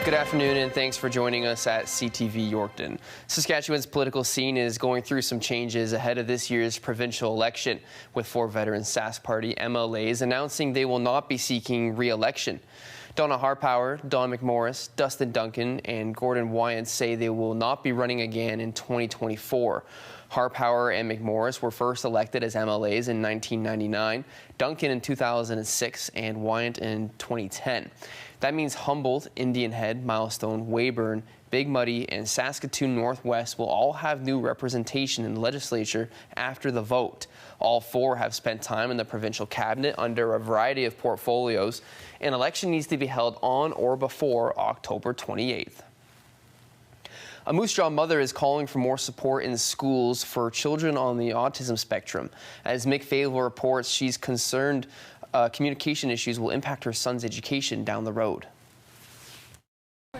Good afternoon, and thanks for joining us at CTV Yorkton. Saskatchewan's political scene is going through some changes ahead of this year's provincial election, with 4 veteran Sask Party MLAs announcing they will not be seeking re-election. Donna Harpower, Don McMorris, Dustin Duncan, and Gordon Wyant say they will not be running again in 2024. Harpower and McMorris were first elected as MLAs in 1999, Duncan in 2006, and Wyant in 2010. That means Humboldt, Indian Head, Milestone, Weyburn, Big Muddy, and Saskatoon Northwest will all have new representation in the legislature after the vote. All 4 have spent time in the provincial cabinet under a variety of portfolios. An election needs to be held on or before October 28th. A Moose Jaw mother is calling for more support in schools for children on the autism spectrum. As Mick Favel reports, she's concerned communication issues will impact her son's education down the road.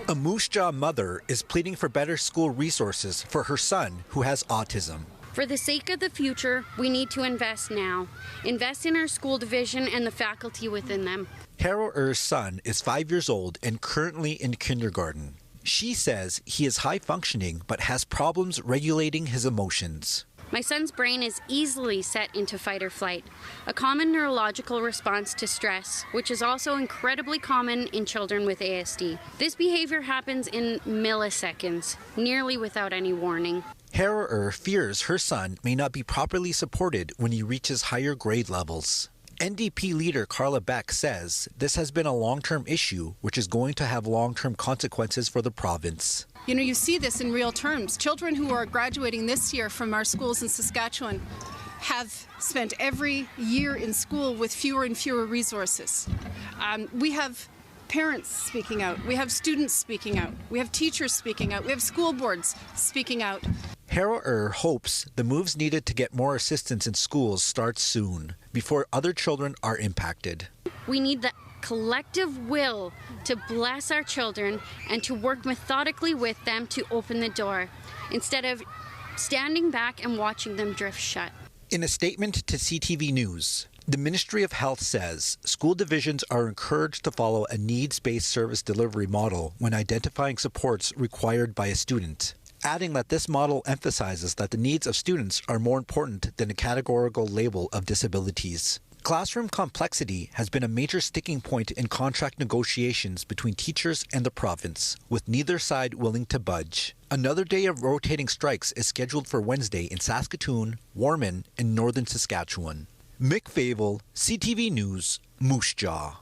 A Moose Jaw mother is pleading for better school resources for her son who has autism. For the sake of the future, we need to invest now. Invest in our school division and the faculty within them. Carol son is 5 years old and currently in kindergarten. She says he is high functioning but has problems regulating his emotions. My son's brain is easily set into fight or flight, a common neurological response to stress, which is also incredibly common in children with ASD. This behavior happens in milliseconds, nearly without any warning. Harrower fears her son may not be properly supported when he reaches higher grade levels. NDP leader Carla Beck says this has been a long-term issue which is going to have long-term consequences for the province. You know, you see this in real terms. Children who are graduating this year from our schools in Saskatchewan have spent every year in school with fewer and fewer resources. We have parents speaking out. We have students speaking out. We have teachers speaking out. We have school boards speaking out. Harrower hopes the moves needed to get more assistance in schools start soon, before other children are impacted. We need the collective will to bless our children and to work methodically with them to open the door, instead of standing back and watching them drift shut. In a statement to CTV News, the Ministry of Health says school divisions are encouraged to follow a needs-based service delivery model when identifying supports required by a student, adding that this model emphasizes that the needs of students are more important than a categorical label of disabilities. Classroom complexity has been a major sticking point in contract negotiations between teachers and the province, with neither side willing to budge. Another day of rotating strikes is scheduled for Wednesday in Saskatoon, Warman, and northern Saskatchewan. Mick Favel, CTV News, Moose Jaw.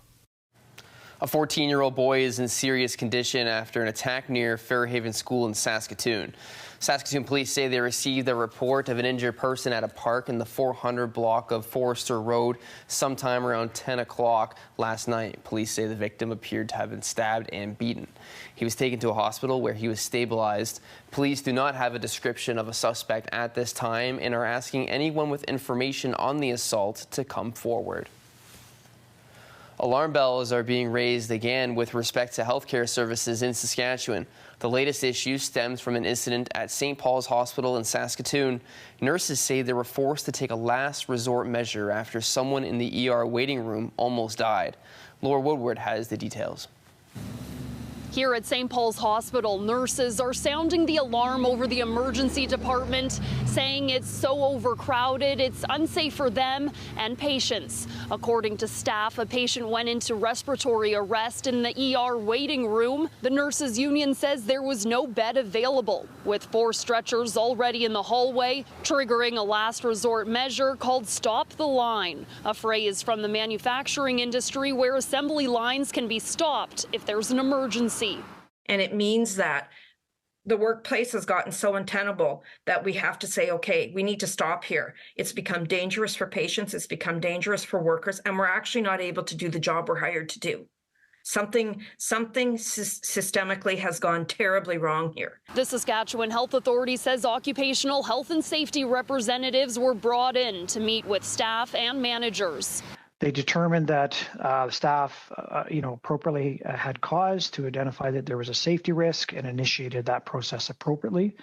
A 14-year-old boy is in serious condition after an attack near Fairhaven School in Saskatoon. Saskatoon police say they received a report of an injured person at a park in the 400 block of Forester Road sometime around 10 o'clock last night. Police say the victim appeared to have been stabbed and beaten. He was taken to a hospital where he was stabilized. Police do not have a description of a suspect at this time and are asking anyone with information on the assault to come forward. Alarm bells are being raised again with respect to healthcare services in Saskatchewan. The latest issue stems from an incident at St. Paul's Hospital in Saskatoon. Nurses say they were forced to take a last resort measure after someone in the ER waiting room almost died. Laura Woodward has the details. Here at St. Paul's Hospital, nurses are sounding the alarm over the emergency department, saying it's so overcrowded, it's unsafe for them and patients. According to staff, a patient went into respiratory arrest in the ER waiting room. The nurses union says there was no bed available, with 4 stretchers already in the hallway, triggering a last resort measure called Stop the Line, a phrase from the manufacturing industry where assembly lines can be stopped if there's an emergency. And it means that the workplace has gotten so untenable that we have to say, okay, we need to stop here. It's become dangerous for patients. It's become dangerous for workers, and we're actually not able to do the job we're hired to do. Something systemically has gone terribly wrong here. The Saskatchewan Health Authority says occupational health and safety representatives were brought in to meet with staff and managers. They determined that staff, appropriately had cause to identify that there was a safety risk and initiated that process appropriately.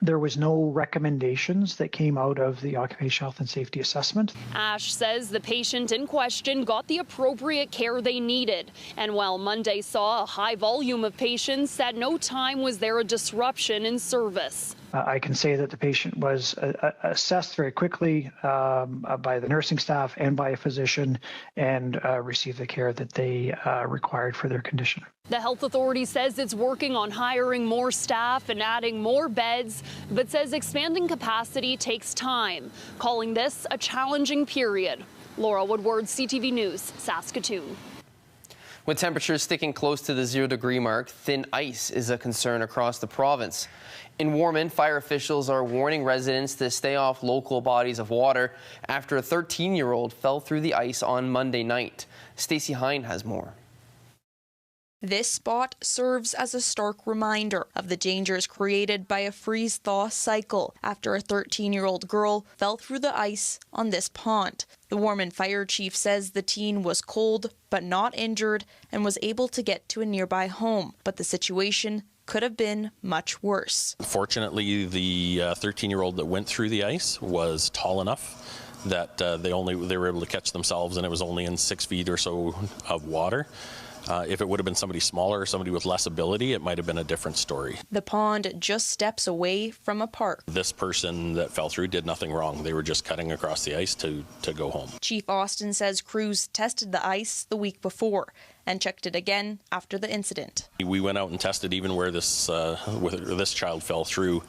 There was no recommendations that came out of the occupational health and safety assessment. Ash says the patient in question got the appropriate care they needed. And while Monday saw a high volume of patients, at no time was there a disruption in service. I can say that the patient was assessed very quickly by the nursing staff and by a physician and received the care that they required for their condition. The health authority says it's working on hiring more staff and adding more beds, but says expanding capacity takes time, calling this a challenging period. Laura Woodward, CTV News, Saskatoon. With temperatures sticking close to the 0-degree mark, thin ice is a concern across the province. In Warman, fire officials are warning residents to stay off local bodies of water after a 13-year-old fell through the ice on Monday night. Stacey Hine has more. This spot serves as a stark reminder of the dangers created by a freeze-thaw cycle after a 13-year-old girl fell through the ice on this pond. The Warman fire chief says the teen was cold but not injured and was able to get to a nearby home, but the situation could have been much worse. Fortunately, the 13-year-old that went through the ice was tall enough that they were able to catch themselves, and it was only in 6 feet or so of water. If it would have been somebody smaller or somebody with less ability, it might have been a different story. The pond just steps away from a park. This person that fell through did nothing wrong. They were just cutting across the ice to go home. Chief Austin says crews tested the ice the week before and checked it again after the incident. We went out and tested even where this child fell through.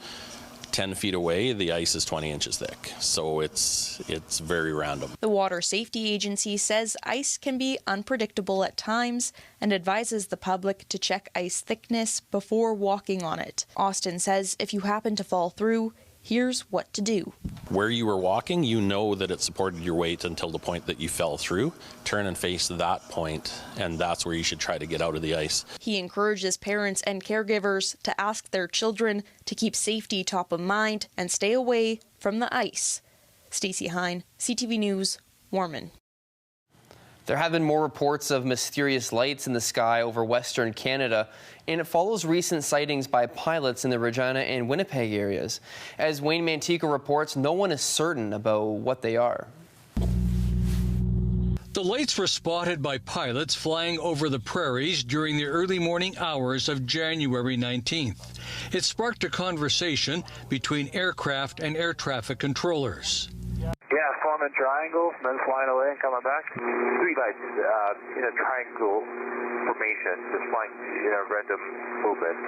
10 feet away, the ice is 20 inches thick, so it's very random. The Water Safety Agency says ice can be unpredictable at times and advises the public to check ice thickness before walking on it. Austin says if you happen to fall through, here's what to do. Where you were walking, you know that it supported your weight until the point that you fell through. Turn and face that point, and that's where you should try to get out of the ice. He encourages parents and caregivers to ask their children to keep safety top of mind and stay away from the ice. Stacey Hine, CTV News, Warman. There have been more reports of mysterious lights in the sky over Western Canada, and it follows recent sightings by pilots in the Regina and Winnipeg areas. As Wayne Mantica reports, no one is certain about what they are. The lights were spotted by pilots flying over the prairies during the early morning hours of January 19th. It sparked a conversation between aircraft and air traffic controllers. Yeah, forming triangles, and then flying away and coming back. 3 lights in a triangle formation, just flying in a random movement,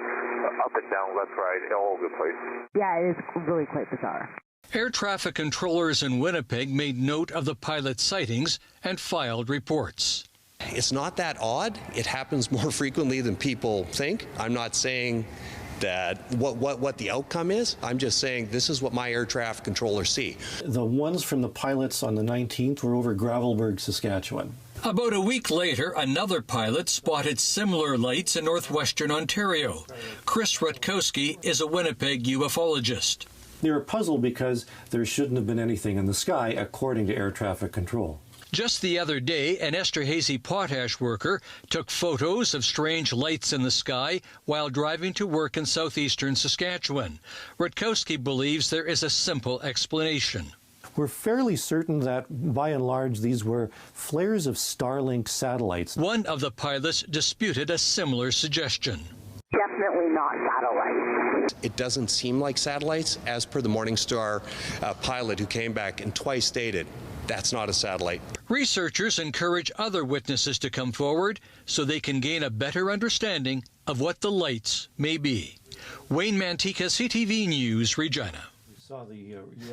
up and down, left, right, all over the place. Yeah, it is really quite bizarre. Air traffic controllers in Winnipeg made note of the pilot sightings and filed reports. It's not that odd. It happens more frequently than people think. I'm not saying that what the outcome is. I'm just saying this is what my air traffic controllers see. The ones from the pilots on the 19th were over Gravelbourg, Saskatchewan. About a week later, another pilot spotted similar lights in northwestern Ontario. Chris Rutkowski is a Winnipeg ufologist. They were puzzled because there shouldn't have been anything in the sky, according to air traffic control. Just the other day, an Esterhazy potash worker took photos of strange lights in the sky while driving to work in southeastern Saskatchewan. Rutkowski believes there is a simple explanation. We're fairly certain that, by and large, these were flares of Starlink satellites. One of the pilots disputed a similar suggestion. Definitely not satellites. It doesn't seem like satellites, as per the Morningstar pilot who came back and twice stated, that's not a satellite. Researchers encourage other witnesses to come forward so they can gain a better understanding of what the lights may be. Wayne Mantica, CTV News, Regina.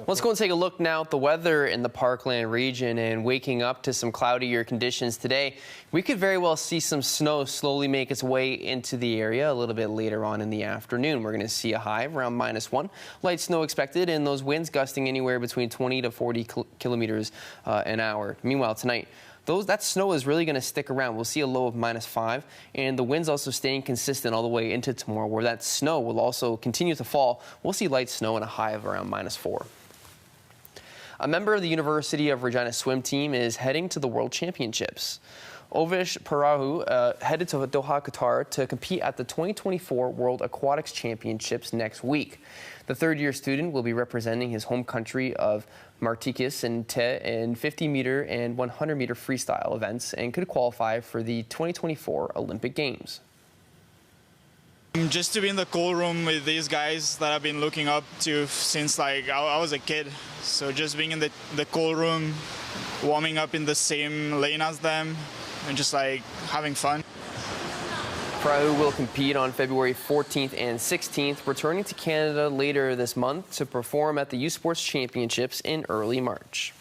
Let's go and take a look now at the weather in the Parkland region, and waking up to some cloudier conditions today. We could very well see some snow slowly make its way into the area a little bit later on in the afternoon. We're going to see a high of around -1. Light snow expected, and those winds gusting anywhere between 20 to 40 kilometers an hour. Meanwhile, tonight, that snow is really going to stick around. We'll see a low of -5, and the winds also staying consistent all the way into tomorrow, where that snow will also continue to fall. We'll see light snow and a high of around -4. A member of the University of Regina swim team is heading to the World Championships. Ovish Parahu headed to Doha, Qatar to compete at the 2024 World Aquatics Championships next week. The third-year student will be representing his home country of Martikis in 50-meter and 100-meter freestyle events and could qualify for the 2024 Olympic Games. Just to be in the cool room with these guys that I've been looking up to since I was a kid. So just being in the cool room, warming up in the same lane as them, and just having fun. Prahu will compete on February 14th and 16th, returning to Canada later this month to perform at the U Sports Championships in early March.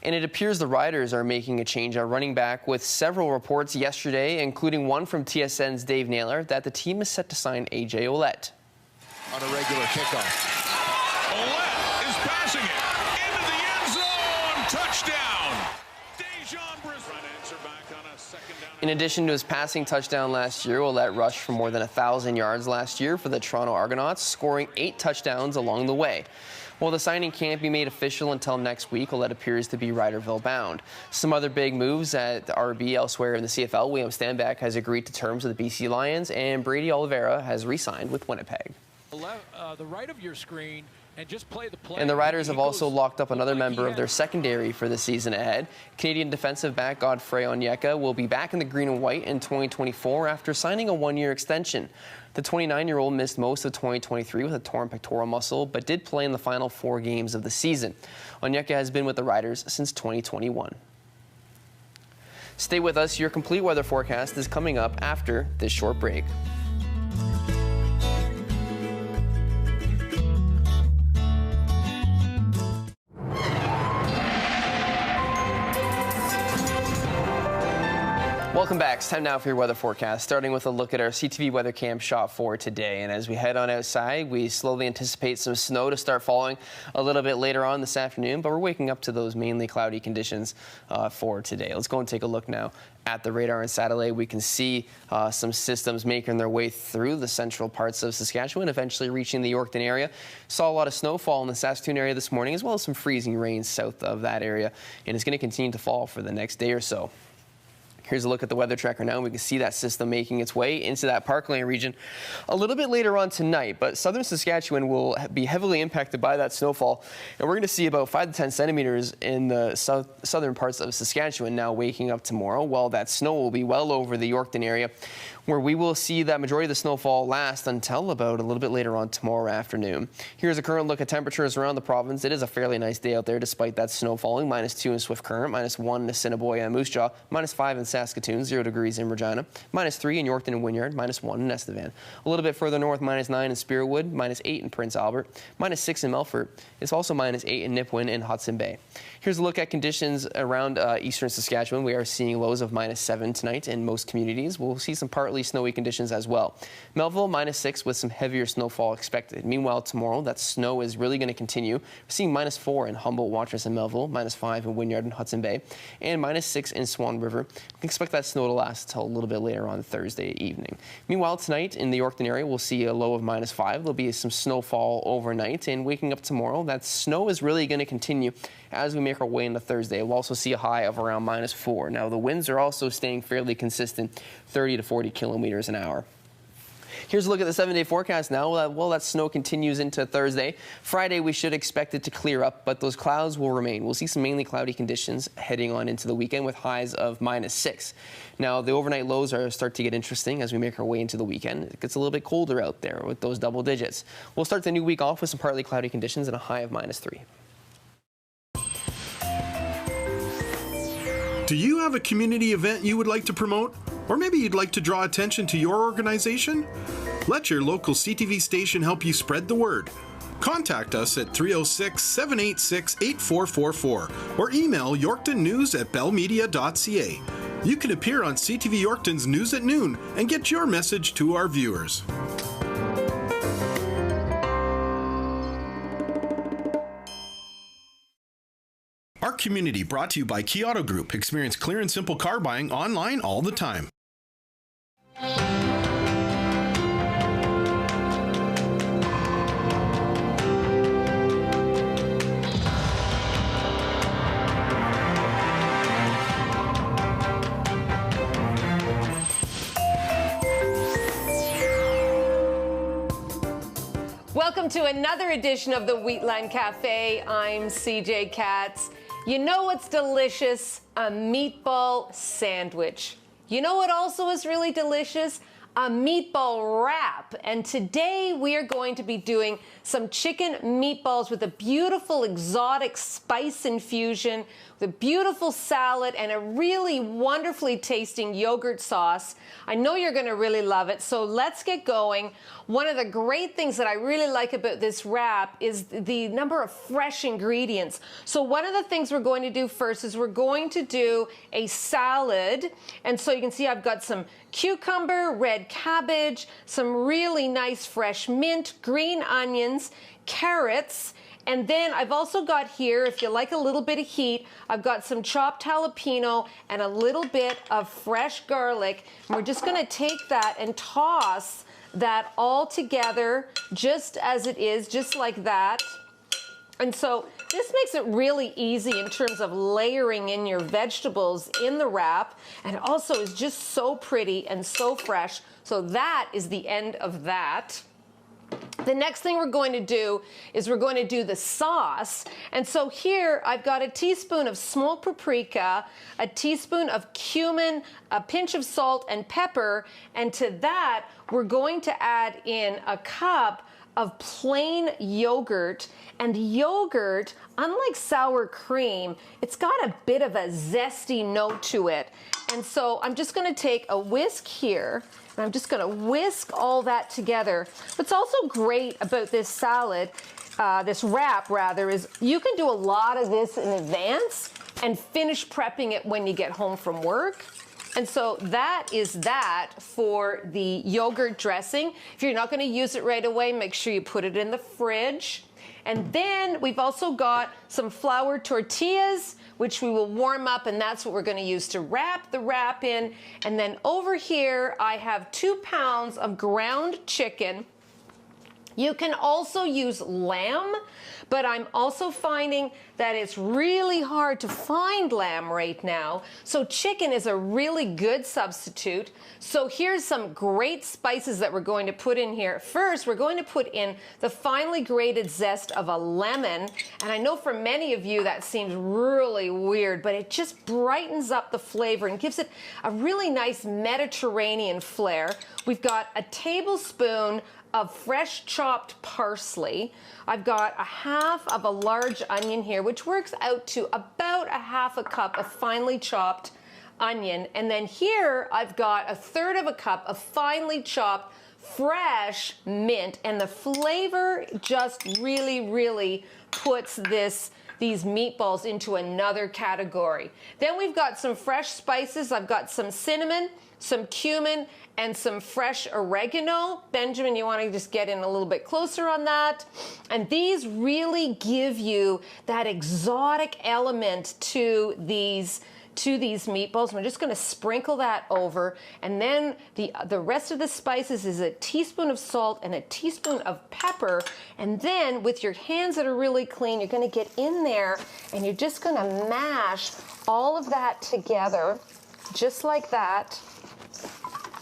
And it appears the Riders are making a change at running back, with several reports yesterday, including one from TSN's Dave Naylor, that the team is set to sign A.J. Ouellette. On a regular kickoff. Ouellette is passing it into the end zone. Touchdown. In addition to his passing touchdown last year, Ouellette rushed for more than 1,000 yards last year for the Toronto Argonauts, scoring 8 touchdowns along the way. While the signing can't be made official until next week, Ouellette appears to be Riderville bound. Some other big moves at RB elsewhere in the CFL. William Stanback has agreed to terms with the BC Lions, and Brady Oliveira has re-signed with Winnipeg. The right of your screen and just play the play. And the Riders have also locked up another member of their secondary for the season ahead. Canadian defensive back Godfrey Onyeka will be back in the green and white in 2024 after signing a 1-year extension. The 29-year-old missed most of 2023 with a torn pectoral muscle, but did play in the final 4 games of the season. Onyeka has been with the Riders since 2021. Stay with us. Your complete weather forecast is coming up after this short break. Welcome back. It's time now for your weather forecast, starting with a look at our CTV weather cam shot for today. And as we head on outside, we slowly anticipate some snow to start falling a little bit later on this afternoon, but we're waking up to those mainly cloudy conditions for today. Let's go and take a look now at the radar and satellite. We can see some systems making their way through the central parts of Saskatchewan, eventually reaching the Yorkton area. Saw a lot of snowfall in the Saskatoon area this morning, as well as some freezing rain south of that area, and it's going to continue to fall for the next day or so. Here's a look at the weather tracker now. We can see that system making its way into that Parkland region a little bit later on tonight, but southern Saskatchewan will be heavily impacted by that snowfall, and we're going to see about 5 to 10 centimeters in the southern parts of Saskatchewan now waking up tomorrow, while that snow will be well over the Yorkton area, where we will see that majority of the snowfall last until about a little bit later on tomorrow afternoon. Here's a current look at temperatures around the province. It is a fairly nice day out there despite that snow falling. -2 in Swift Current, -1 in Assiniboia and Moose Jaw, -5 in Saskatoon, 0 degrees in Regina, -3 in Yorkton and Wynyard, -1 in Estevan. A little bit further north, -9 in Spiritwood, -8 in Prince Albert, -6 in Melfort. It's also -8 in Nipawin and Hudson Bay. Here's a look at conditions around eastern Saskatchewan. We are seeing lows of -7 tonight in most communities. We'll see some partly snowy conditions as well. Melville, -6 with some heavier snowfall expected. Meanwhile, tomorrow, that snow is really going to continue. We're seeing -4 in Humboldt, Watrous, and Melville, -5 in Wynyard and Hudson Bay, and -6 in Swan River. We can expect that snow to last until a little bit later on Thursday evening. Meanwhile, tonight in the Yorkton area, we'll see a low of -5. There'll be some snowfall overnight, and waking up tomorrow, that snow is really going to continue as we make our way into Thursday. We'll also see a high of around -4. Now, the winds are also staying fairly consistent, 30 to 40 kilometers an hour. Here's a look at the 7-day forecast now. Well, that snow continues into Thursday. Friday, we should expect it to clear up, but those clouds will remain. We'll see some mainly cloudy conditions heading on into the weekend with highs of -6. Now, the overnight lows start to get interesting as we make our way into the weekend. It gets a little bit colder out there with those double digits. We'll start the new week off with some partly cloudy conditions and a high of -3. Do you have a community event you would like to promote? Or maybe you'd like to draw attention to your organization? Let your local CTV station help you spread the word. Contact us at 306-786-8444 or email yorktonnews@bellmedia.ca. You can appear on CTV Yorkton's News at Noon and get your message to our viewers. Our community brought to you by Key Auto Group. Experience clear and simple car buying online all the time. Welcome to another edition of the Wheatland Cafe. I'm CJ Katz. You know what's delicious? A meatball sandwich. You know what also is really delicious? A meatball wrap. And today we are going to be doing some chicken meatballs with a beautiful exotic spice infusion, with a beautiful salad and a really wonderfully tasting yogurt sauce. I know you're going to really love it, so let's get going. One of the great things that I really like about this wrap is the number of fresh ingredients. So one of the things we're going to do first is we're going to do a salad. And so you can see I've got some cucumber, red cabbage, some really nice fresh mint, green onions, carrots, and then I've also got here, if you like a little bit of heat, I've got some chopped jalapeno and a little bit of fresh garlic. And we're just going to take that and toss that all together just as it is, just like that. And so this makes it really easy in terms of layering in your vegetables in the wrap, and also is just so pretty and so fresh. So that is the end of that. The next thing we're going to do is we're going to do the sauce. And so here I've got a teaspoon of smoked paprika, a teaspoon of cumin, a pinch of salt and pepper, and to that we're going to add in a cup of plain yogurt. And yogurt, unlike sour cream, it's got a bit of a zesty note to it. And so I'm just going to take a whisk here, and I'm just going to whisk all that together. What's also great about this salad, this wrap rather, is you can do a lot of this in advance and finish prepping it when you get home from work. And so that is that for the yogurt dressing. If you're not going to use it right away, make sure you put it in the fridge. And then we've also got some flour tortillas, which we will warm up, and that's what we're going to use to wrap the wrap in. And then over here, I have 2 pounds of ground chicken. You can also use lamb, but I'm also finding that it's really hard to find lamb right now. So chicken is a really good substitute. So here's some great spices that we're going to put in here. First, we're going to put in the finely grated zest of a lemon. And I know for many of you that seems really weird, but it just brightens up the flavor and gives it a really nice Mediterranean flair. We've got a tablespoon of fresh chopped parsley. I've got a half of a large onion here, which works out to about a half a cup of finely chopped onion. And then here I've got a third of a cup of finely chopped fresh mint. And the flavor just really, really puts these meatballs into another category. Then we've got some fresh spices. I've got some cinnamon, some cumin, and some fresh oregano. Benjamin, you want to just get in a little bit closer on that. And these really give you that exotic element to these meatballs. We're just going to sprinkle that over. And then the rest of the spices is a teaspoon of salt and a teaspoon of pepper. And then with your hands that are really clean, you're going to get in there and you're just going to mash all of that together, just like that.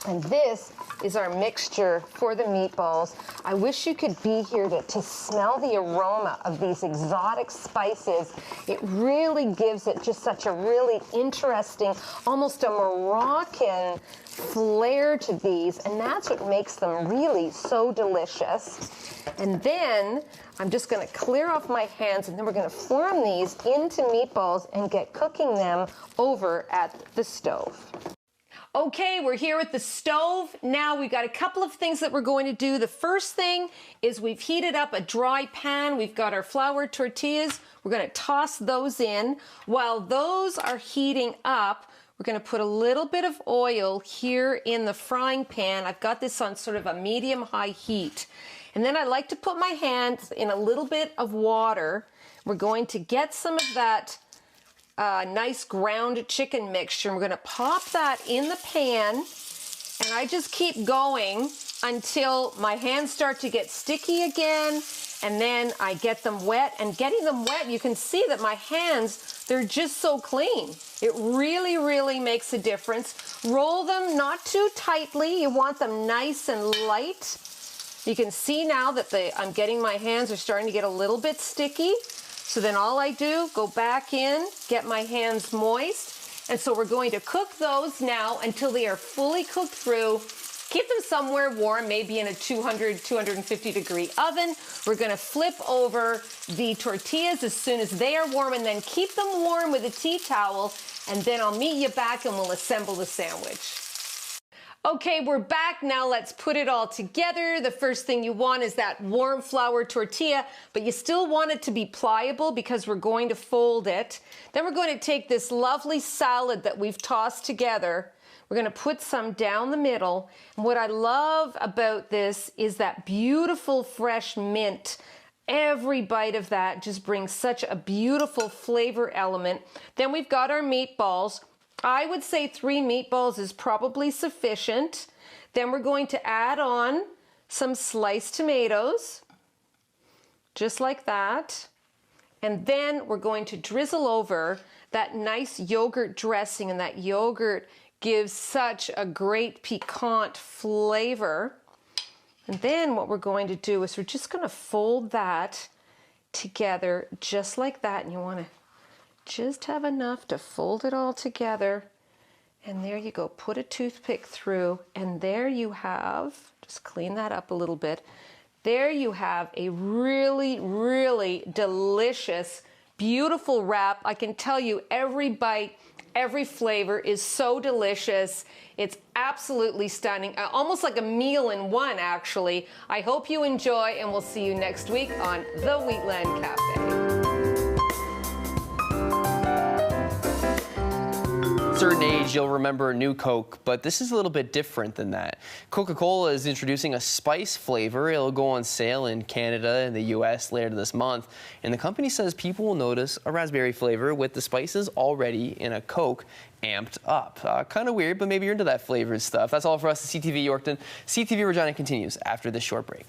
And this is our mixture for the meatballs. I wish you could be here to smell the aroma of these exotic spices. It really gives it just such a really interesting, almost a Moroccan flair to these, and that's what makes them really so delicious. And then I'm just going to clear off my hands, and then we're going to form these into meatballs and get cooking them over at the stove. Okay, we're here at the stove. Now we've got a couple of things that we're going to do. The first thing is we've heated up a dry pan. We've got our flour tortillas. We're going to toss those in. While those are heating up, we're going to put a little bit of oil here in the frying pan. I've got this on sort of a medium-high heat. And then I like to put my hands in a little bit of water. We're going to get some of that nice ground chicken mixture. We're going to pop that in the pan, and I just keep going until my hands start to get sticky again, and then I get them wet. And getting them wet, you can see that my hands, they're just so clean. It really, really makes a difference. Roll them not too tightly. You want them nice and light. You can see now that I'm getting my hands are starting to get a little bit sticky. So then all I do, go back in, get my hands moist. And so we're going to cook those now until they are fully cooked through. Keep them somewhere warm, maybe in a 200, 250 degree oven. We're gonna flip over the tortillas as soon as they are warm, and then keep them warm with a tea towel, and then I'll meet you back and we'll assemble the sandwich. Okay, we're back now. Let's put it all together. The first thing you want is that warm flour tortilla, but you still want it to be pliable because we're going to fold it. Then we're going to take this lovely salad that we've tossed together. We're going to put some down the middle. And what I love about this is that beautiful fresh mint. Every bite of that just brings such a beautiful flavor element. Then we've got our meatballs. I would say 3 meatballs is probably sufficient. Then we're going to add on some sliced tomatoes, just like that. And then we're going to drizzle over that nice yogurt dressing, and that yogurt gives such a great piquant flavor. And then what we're going to do is we're just going to fold that together just like that. And you want to just have enough to fold it all together. And there you go. Put a toothpick through, and there you have, just clean that up a little bit. There you have a really, really delicious, beautiful wrap. I can tell you every bite, every flavor is so delicious. It's absolutely stunning, almost like a meal in one, actually. I hope you enjoy, and we'll see you next week on the Wheatland Cafe. Certain age, you'll remember a new Coke, but this is a little bit different than that. Coca-Cola is introducing a spice flavor. It'll go on sale in Canada and the US later this month, and the company says people will notice a raspberry flavor with the spices already in a Coke amped up. Kind of weird, but maybe you're into that flavored stuff. That's all for us at CTV Yorkton. CTV Regina continues after this short break.